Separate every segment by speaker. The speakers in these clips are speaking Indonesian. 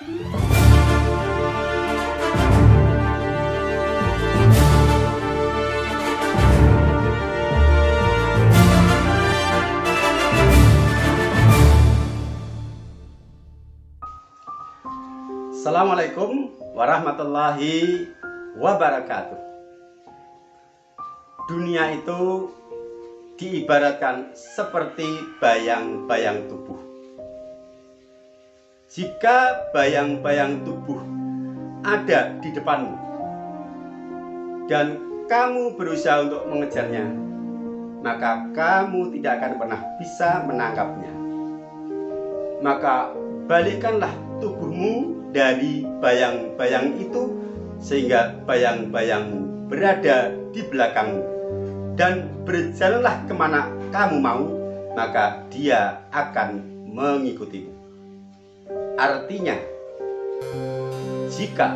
Speaker 1: Assalamualaikum warahmatullahi wabarakatuh. Dunia itu diibaratkan seperti bayang-bayang tubuh. Jika bayang-bayang tubuh ada di depanmu dan kamu berusaha untuk mengejarnya, maka kamu tidak akan pernah bisa menangkapnya. Maka balikkanlah tubuhmu dari bayang-bayang itu sehingga bayang-bayangmu berada di belakangmu, dan berjalanlah kemana kamu mau, maka dia akan mengikutimu. Artinya, jika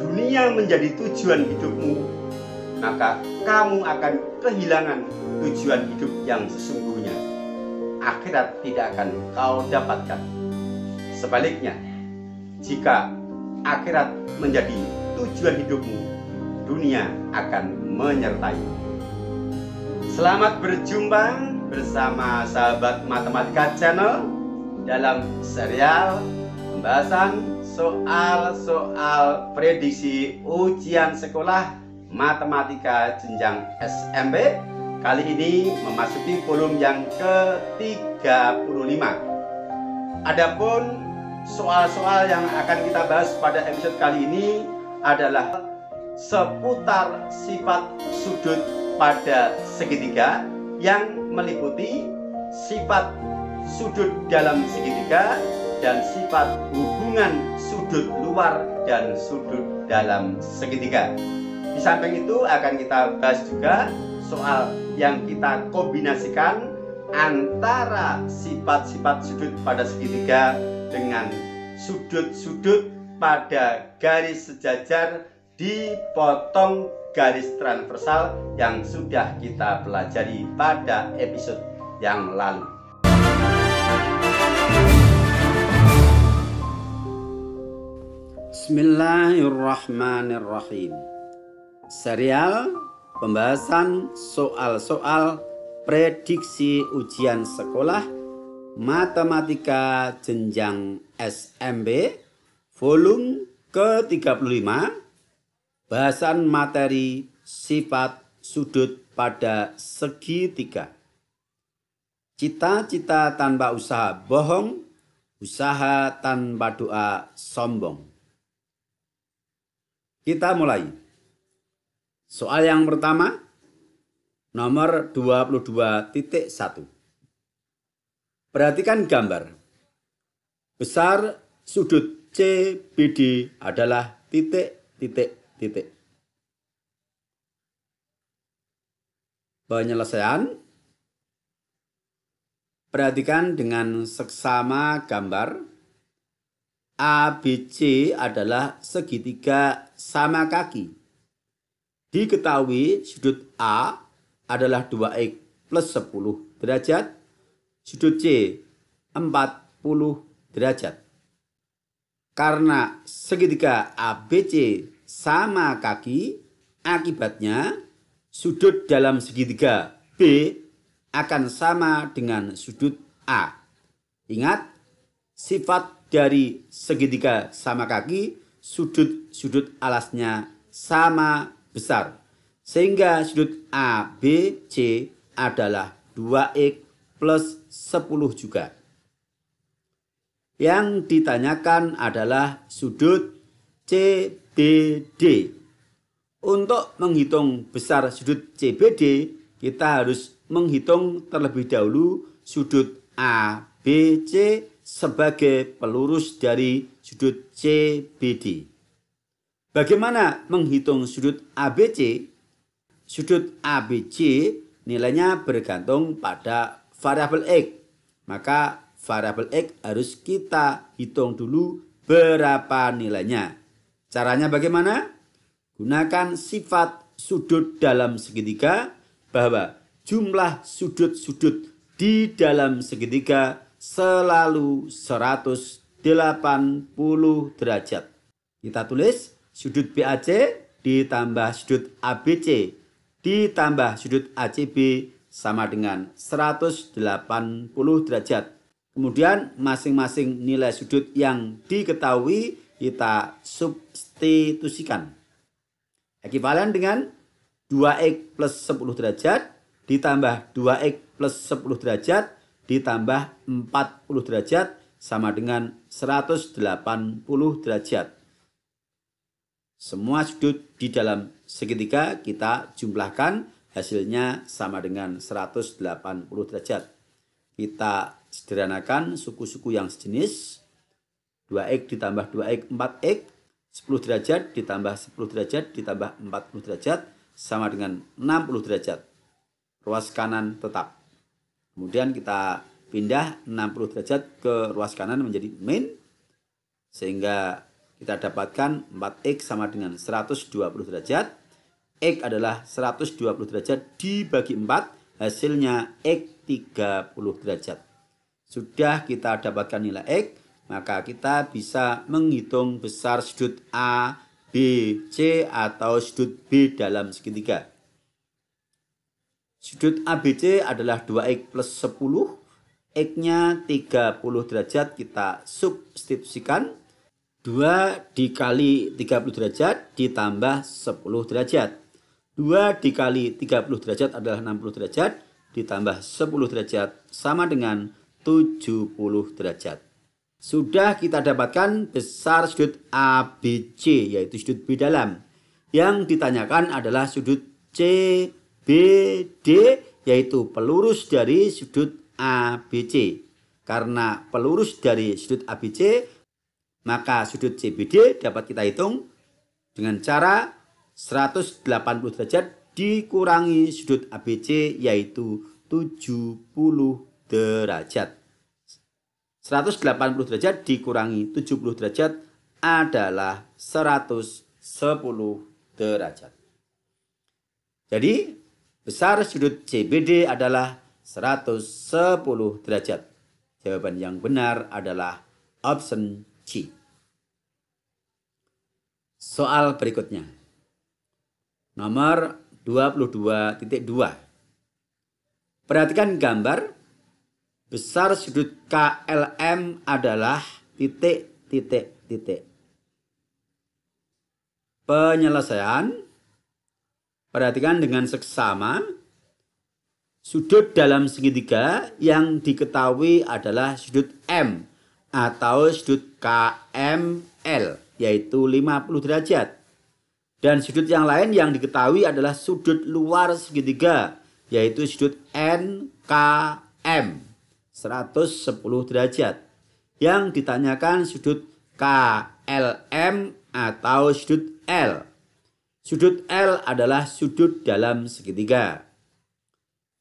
Speaker 1: dunia menjadi tujuan hidupmu, maka kamu akan kehilangan tujuan hidup yang sesungguhnya. Akhirat tidak akan kau dapatkan. Sebaliknya, jika akhirat menjadi tujuan hidupmu, dunia akan menyertai. Selamat berjumpa bersama sahabat Matematika Channel dalam serial pembahasan soal-soal prediksi ujian sekolah matematika jenjang SMP. Kali ini memasuki volume yang ke-35. Adapun soal-soal yang akan kita bahas pada episode kali ini adalah seputar sifat sudut pada segitiga yang meliputi sifat sudut dalam segitiga dan sifat hubungan sudut luar dan sudut dalam segitiga. Di samping itu akan kita bahas juga soal yang kita kombinasikan antara sifat-sifat sudut pada segitiga dengan sudut-sudut pada garis sejajar dipotong garis transversal yang sudah kita pelajari pada episode yang lalu. Bismillahirrahmanirrahim. Serial pembahasan soal-soal prediksi ujian sekolah matematika jenjang SMP volume ke-35, bahasan materi sifat sudut pada segitiga. Cita-cita tanpa usaha bohong, usaha tanpa doa sombong. Kita mulai. Soal yang pertama, nomor 22.1. Perhatikan gambar. Besar sudut CBD adalah titik, titik, titik. Penyelesaian. Perhatikan dengan seksama gambar. ABC adalah segitiga sama kaki. Diketahui sudut A adalah 2x plus 10 derajat, sudut C 40 derajat. Karena segitiga ABC sama kaki, akibatnya sudut dalam segitiga B akan sama dengan sudut A. Ingat, sifat dari segitiga sama kaki, sudut-sudut alasnya sama besar. Sehingga sudut ABC adalah 2x plus 10 juga. Yang ditanyakan adalah sudut CBD. Untuk menghitung besar sudut CBD, kita harus menghitung terlebih dahulu sudut ABC sebagai pelurus dari sudut CBD. Bagaimana menghitung sudut ABC? Sudut ABC nilainya bergantung pada variabel X. Maka variabel X harus kita hitung dulu berapa nilainya. Caranya bagaimana? Gunakan sifat sudut dalam segitiga bahwa jumlah sudut-sudut di dalam segitiga selalu 180 derajat. Kita tulis sudut BAC ditambah sudut ABC ditambah sudut ACB sama dengan 180 derajat. Kemudian masing-masing nilai sudut yang diketahui kita substitusikan. Ekivalen dengan 2x plus 10 derajat ditambah 2x plus 10 derajat ditambah 40 derajat sama dengan 180 derajat. Semua sudut di dalam segitiga kita jumlahkan, hasilnya sama dengan 180 derajat. Kita sederhanakan suku-suku yang sejenis. 2x ditambah 2x 4x, 10 derajat ditambah 10 derajat ditambah 40 derajat sama dengan 60 derajat. Ruas kanan tetap. Kemudian kita pindah 60 derajat ke ruas kanan menjadi min, sehingga kita dapatkan 4x sama dengan 120 derajat. X adalah 120 derajat dibagi 4, hasilnya X 30 derajat. Sudah kita dapatkan nilai X, maka kita bisa menghitung besar sudut A, B, C atau sudut B dalam segitiga. Sudut ABC adalah 2x plus 10, X-nya 30 derajat, kita substitusikan. 2 dikali 30 derajat ditambah 10 derajat. 2 dikali 30 derajat adalah 60 derajat, ditambah 10 derajat sama dengan 70 derajat. Sudah kita dapatkan besar sudut ABC, yaitu sudut B dalam. Yang ditanyakan adalah sudut CBD, yaitu pelurus dari sudut ABC. Karena pelurus dari sudut ABC, maka sudut CBD dapat kita hitung dengan cara 180 derajat dikurangi sudut ABC, yaitu 70 derajat. 180 derajat dikurangi 70 derajat adalah 110 derajat. Jadi besar sudut CBD adalah 110 derajat. Jawaban yang benar adalah option C. Soal berikutnya. Nomor 22.2. Perhatikan gambar. Besar sudut KLM adalah titik. Penyelesaian. Perhatikan dengan seksama. Sudut dalam segitiga yang diketahui adalah sudut M atau sudut KML, yaitu 50 derajat. Dan sudut yang lain yang diketahui adalah sudut luar segitiga, yaitu sudut NKM. 110 derajat. Yang ditanyakan sudut KLM atau sudut L. Sudut L adalah sudut dalam segitiga.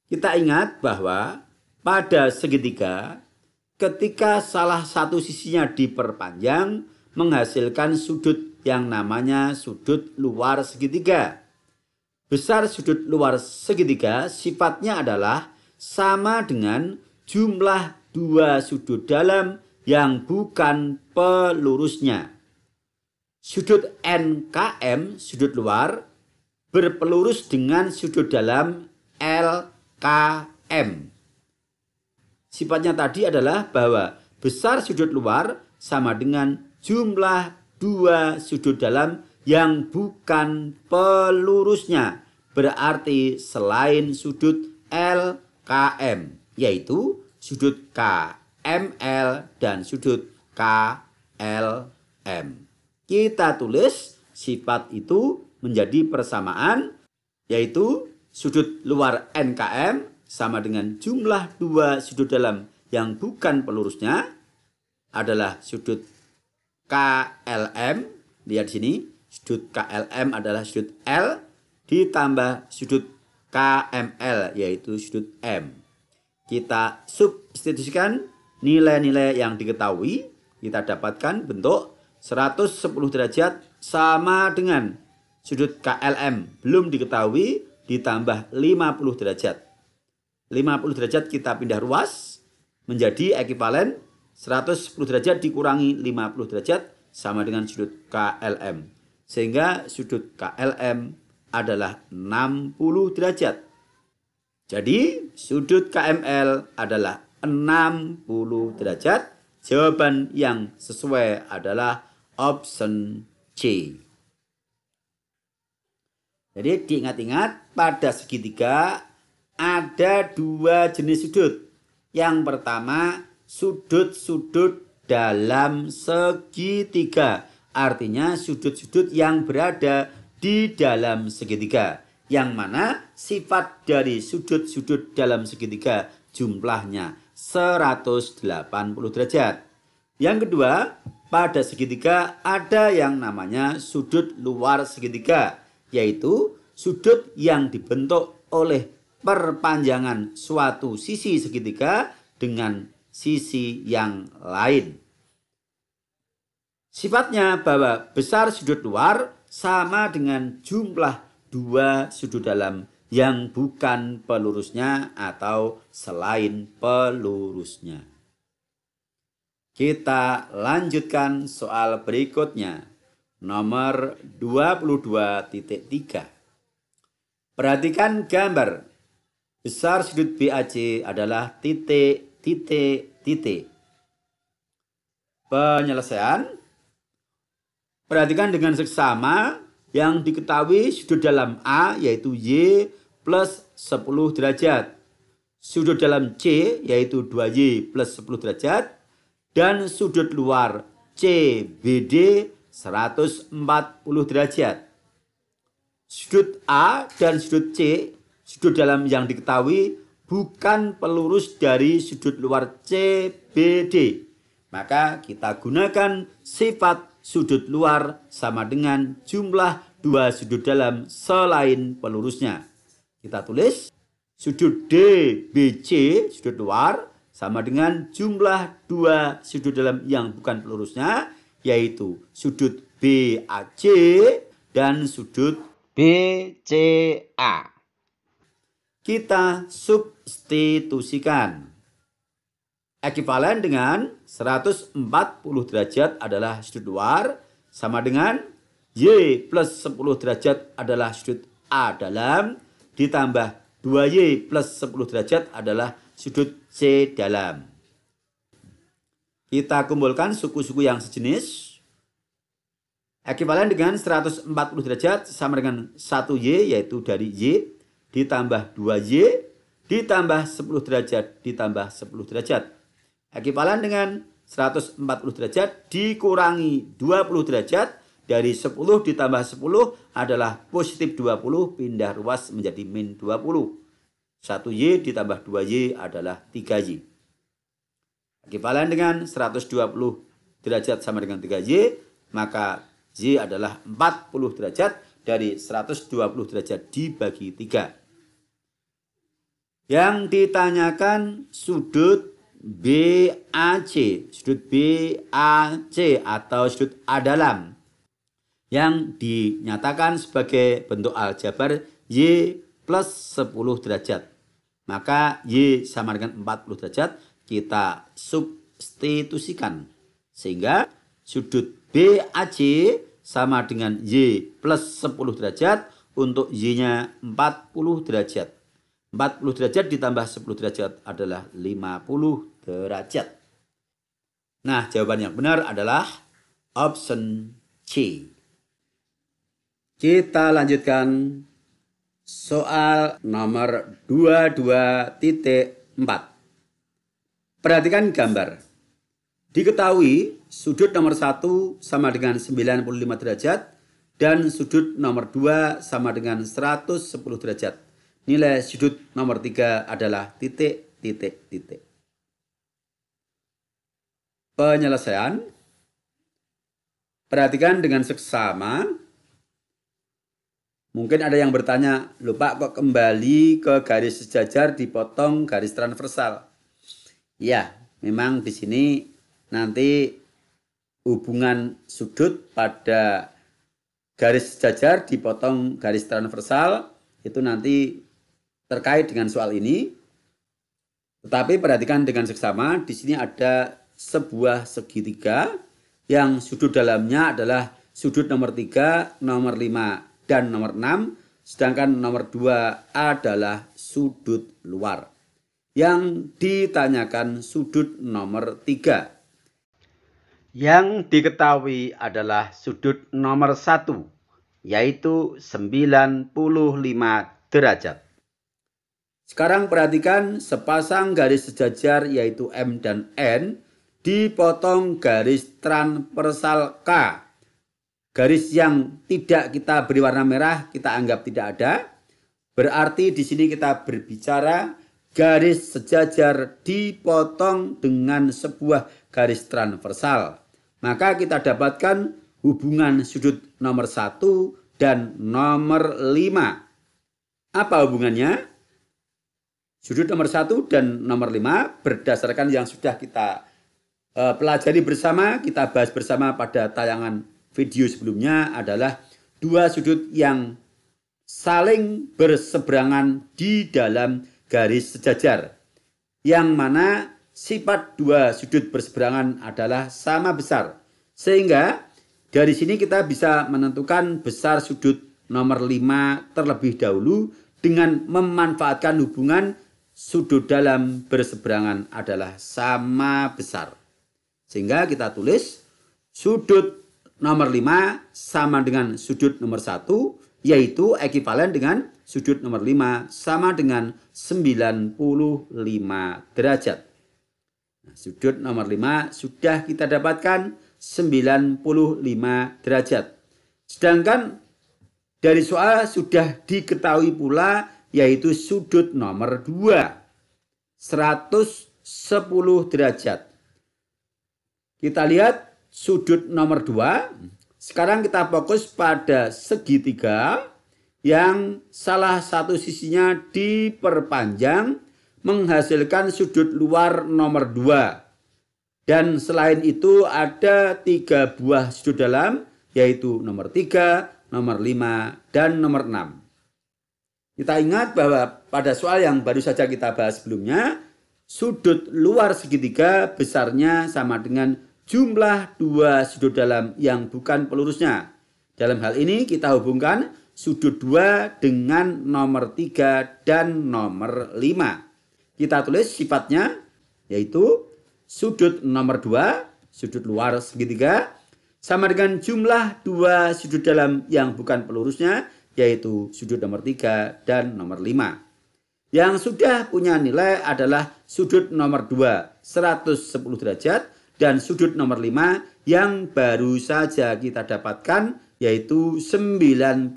Speaker 1: Kita ingat bahwa pada segitiga, ketika salah satu sisinya diperpanjang, menghasilkan sudut yang namanya sudut luar segitiga. Besar sudut luar segitiga sifatnya adalah sama dengan jumlah dua sudut dalam yang bukan pelurusnya. Sudut NKM, sudut luar, berpelurus dengan sudut dalam LKM. Sifatnya tadi adalah bahwa besar sudut luar sama dengan jumlah dua sudut dalam yang bukan pelurusnya, berarti selain sudut LKM, yaitu sudut KML dan sudut KLM. Kita tulis sifat itu menjadi persamaan, yaitu sudut luar NKM sama dengan jumlah dua sudut dalam yang bukan pelurusnya adalah sudut KLM. Lihat di sini, sudut KLM adalah sudut L ditambah sudut KML, yaitu sudut M. Kita substitusikan nilai-nilai yang diketahui, kita dapatkan bentuk 110 derajat sama dengan sudut KLM belum diketahui ditambah 50 derajat. 50 derajat kita pindah ruas menjadi ekivalen 110 derajat dikurangi 50 derajat sama dengan sudut KLM. Sehingga sudut KLM adalah 60 derajat. Jadi sudut KML adalah 60 derajat. Jawaban yang sesuai adalah option C. Jadi diingat-ingat, pada segitiga ada dua jenis sudut. Yang pertama, sudut-sudut dalam segitiga. Artinya sudut-sudut yang berada di dalam segitiga. Yang mana sifat dari sudut-sudut dalam segitiga jumlahnya 180 derajat. Yang kedua, pada segitiga ada yang namanya sudut luar segitiga, yaitu sudut yang dibentuk oleh perpanjangan suatu sisi segitiga dengan sisi yang lain. Sifatnya bahwa besar sudut luar sama dengan jumlah dua sudut dalam yang bukan pelurusnya atau selain pelurusnya. Kita lanjutkan soal berikutnya. Nomor 22.3. Perhatikan gambar. Besar sudut BAC adalah titik, titik, titik. Penyelesaian. Perhatikan dengan seksama yang diketahui sudut dalam A yaitu Y plus 10 derajat. Sudut dalam C yaitu 2Y plus 10 derajat. Dan sudut luar CBD 140 derajat. Sudut A dan sudut C, sudut dalam yang diketahui bukan pelurus dari sudut luar CBD. Maka kita gunakan sifat sudut luar sama dengan jumlah dua sudut dalam selain pelurusnya. Kita tulis sudut DBC, sudut luar, sama dengan jumlah dua sudut dalam yang bukan pelurusnya, yaitu sudut BAC dan sudut BCA. Kita substitusikan. Ekuivalen dengan 140 derajat adalah sudut luar, sama dengan Y plus 10 derajat adalah sudut A dalam, ditambah 2Y plus 10 derajat adalah sudut C dalam. Kita kumpulkan suku-suku yang sejenis. Ekuivalen dengan 140 derajat sama dengan 1Y, yaitu dari Y, ditambah 2Y, ditambah 10 derajat, ditambah 10 derajat. Ekuivalen dengan 140 derajat dikurangi 20 derajat, dari 10 ditambah 10 adalah positif 20, pindah ruas menjadi min 20. 1Y ditambah 2Y adalah 3Y. Ekuivalen dengan 120 derajat sama dengan 3Y, maka Y adalah 40 derajat, dari 120 derajat dibagi 3. Yang ditanyakan sudut BAC, sudut BAC atau sudut A dalam, yang dinyatakan sebagai bentuk aljabar Y plus 10 derajat. Maka Y sama dengan 40 derajat, kita substitusikan. Sehingga sudut BAC sama dengan Y plus 10 derajat, untuk Y-nya 40 derajat. 40 derajat ditambah 10 derajat adalah 50 derajat. Nah, jawaban yang benar adalah option C. Kita lanjutkan soal nomor 22.4. Perhatikan gambar. Diketahui sudut nomor 1 sama dengan 95 derajat dan sudut nomor 2 sama dengan 110 derajat. Nilai sudut nomor 3 adalah titik, titik, titik. Penyelesaian. Perhatikan dengan seksama. Mungkin ada yang bertanya, "Loh Pak, kok kembali ke garis sejajar dipotong garis transversal?" Ya, memang di sini nanti hubungan sudut pada garis sejajar dipotong garis transversal itu nanti terkait dengan soal ini. Tetapi perhatikan dengan seksama, di sini ada sebuah segitiga yang sudut dalamnya adalah sudut nomor 3, nomor 5, dan nomor 6, sedangkan nomor 2 adalah sudut luar. Yang ditanyakan sudut nomor 3. Yang diketahui adalah sudut nomor 1, yaitu 95 derajat. Sekarang perhatikan sepasang garis sejajar yaitu M dan N dipotong garis transversal K. Garis yang tidak kita beri warna merah kita anggap tidak ada. Berarti di sini kita berbicara garis sejajar dipotong dengan sebuah garis transversal. Maka kita dapatkan hubungan sudut nomor 1 dan nomor 5. Apa hubungannya? Sudut nomor 1 dan nomor 5 berdasarkan yang sudah kita pelajari bersama, kita bahas bersama pada tayangan video sebelumnya adalah dua sudut yang saling berseberangan di dalam garis sejajar. Yang mana sifat dua sudut berseberangan adalah sama besar. Sehingga dari sini kita bisa menentukan besar sudut nomor 5 terlebih dahulu dengan memanfaatkan hubungan sudut dalam berseberangan adalah sama besar. Sehingga kita tulis sudut nomor 5 sama dengan sudut nomor 1, yaitu ekivalen dengan sudut nomor 5 sama dengan 95 derajat. Nah, sudut nomor 5 sudah kita dapatkan 95 derajat. Sedangkan dari soal sudah diketahui pula yaitu sudut nomor 2, 110 derajat. Kita lihat sudut nomor 2. Sekarang kita fokus pada segitiga yang salah satu sisinya diperpanjang menghasilkan sudut luar nomor 2. Dan selain itu ada 3 buah sudut dalam yaitu nomor 3, nomor 5, dan nomor 6. Kita ingat bahwa pada soal yang baru saja kita bahas sebelumnya, sudut luar segitiga besarnya sama dengan jumlah 2 sudut dalam yang bukan pelurusnya. Dalam hal ini kita hubungkan sudut 2 dengan nomor 3 dan nomor 5. Kita tulis sifatnya yaitu sudut nomor 2, sudut luar segitiga, sama dengan jumlah 2 sudut dalam yang bukan pelurusnya, yaitu sudut nomor 3 dan nomor 5. Yang sudah punya nilai adalah sudut nomor 2, 110 derajat, dan sudut nomor 5 yang baru saja kita dapatkan, yaitu 95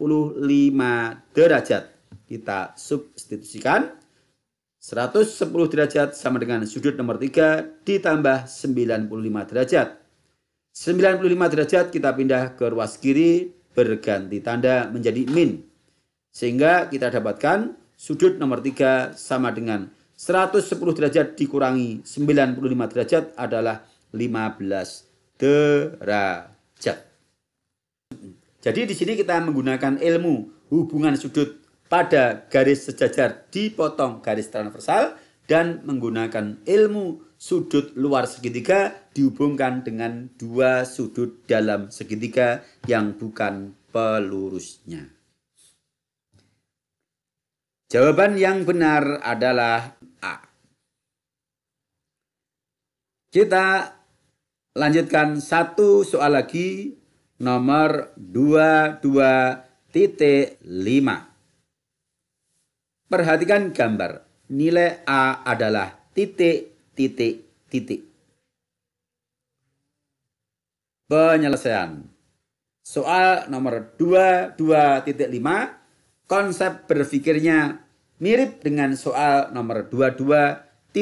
Speaker 1: derajat. Kita substitusikan. 110 derajat sama dengan sudut nomor 3 ditambah 95 derajat. 95 derajat kita pindah ke ruas kiri berganti tanda menjadi min. Sehingga kita dapatkan sudut nomor 3 sama dengan 110 derajat dikurangi 95 derajat adalah 15 derajat. Jadi di sini kita menggunakan ilmu hubungan sudut pada garis sejajar dipotong garis transversal dan menggunakan ilmu sudut luar segitiga dihubungkan dengan 2 sudut dalam segitiga yang bukan pelurusnya. Jawaban yang benar adalah A. Kita lanjutkan satu soal lagi, nomor 22.5. Perhatikan gambar. Nilai A adalah titik, titik, titik. Penyelesaian. Soal nomor 22.5. Konsep berpikirnya mirip dengan soal nomor 22.4.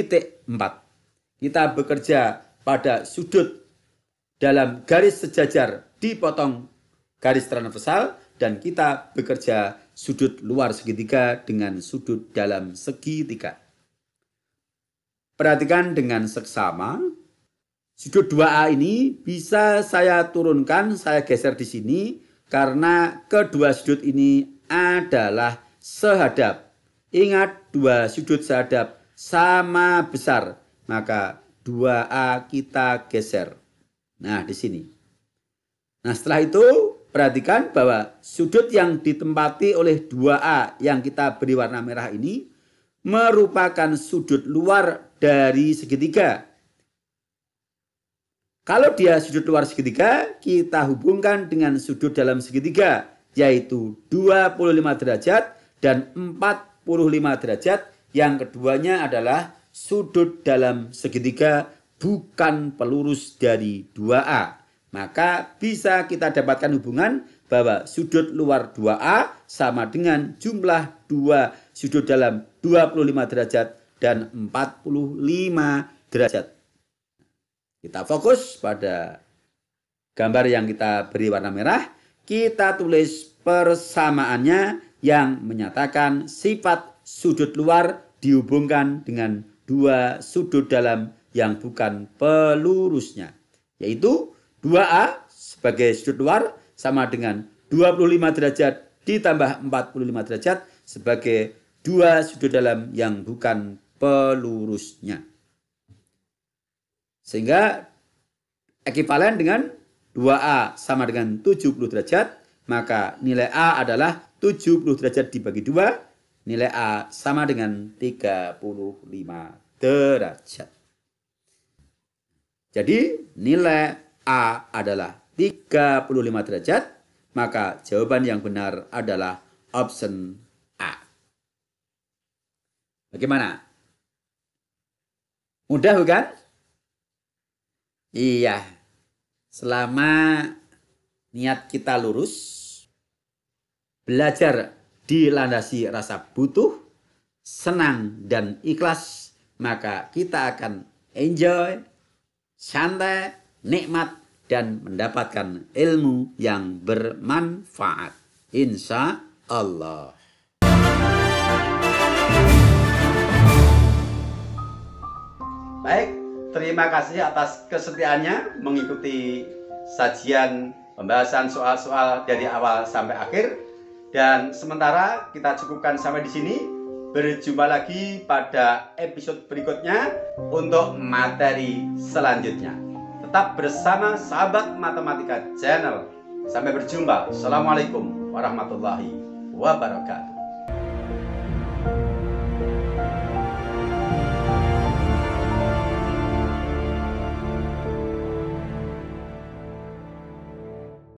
Speaker 1: Kita bekerja pada sudut dalam garis sejajar dipotong garis transversal dan kita bekerja sudut luar segitiga dengan sudut dalam segitiga. Perhatikan dengan seksama. Sudut 2A ini bisa saya turunkan, saya geser di sini karena kedua sudut ini adalah sehadap. Ingat, 2 sudut sehadap sama besar. Maka 2A kita geser. Nah, di sini. Nah, setelah itu perhatikan bahwa sudut yang ditempati oleh 2A yang kita beri warna merah ini merupakan sudut luar dari segitiga. Kalau dia sudut luar segitiga, kita hubungkan dengan sudut dalam segitiga, yaitu 25 derajat dan 45 derajat. Yang keduanya adalah sudut dalam segitiga bukan pelurus dari 2A. Maka bisa kita dapatkan hubungan bahwa sudut luar 2A sama dengan jumlah 2 sudut dalam 25 derajat dan 45 derajat. Kita fokus pada gambar yang kita beri warna merah. Kita tulis persamaannya yang menyatakan sifat sudut luar dihubungkan dengan 2 sudut dalam yang bukan pelurusnya, yaitu 2A sebagai sudut luar sama dengan 25 derajat ditambah 45 derajat sebagai 2 sudut dalam yang bukan pelurusnya. Sehingga ekivalen dengan 2A sama dengan 70 derajat, maka nilai A adalah 70 derajat dibagi 2. Nilai A sama dengan 35 derajat. Jadi nilai A adalah 35 derajat, maka jawaban yang benar adalah option A. Bagaimana? Mudah bukan? Iya. Selama niat kita lurus, belajar dilandasi rasa butuh, senang dan ikhlas, maka kita akan enjoy, santai, nikmat, dan mendapatkan ilmu yang bermanfaat. Insya Allah. Baik, terima kasih atas kesetiaannya mengikuti sajian pembahasan soal-soal dari awal sampai akhir. Dan sementara kita cukupkan sampai di sini. Berjumpa lagi pada episode berikutnya untuk materi selanjutnya. Tetap bersama Sahabat Matematika Channel. Sampai berjumpa. Assalamualaikum warahmatullahi wabarakatuh.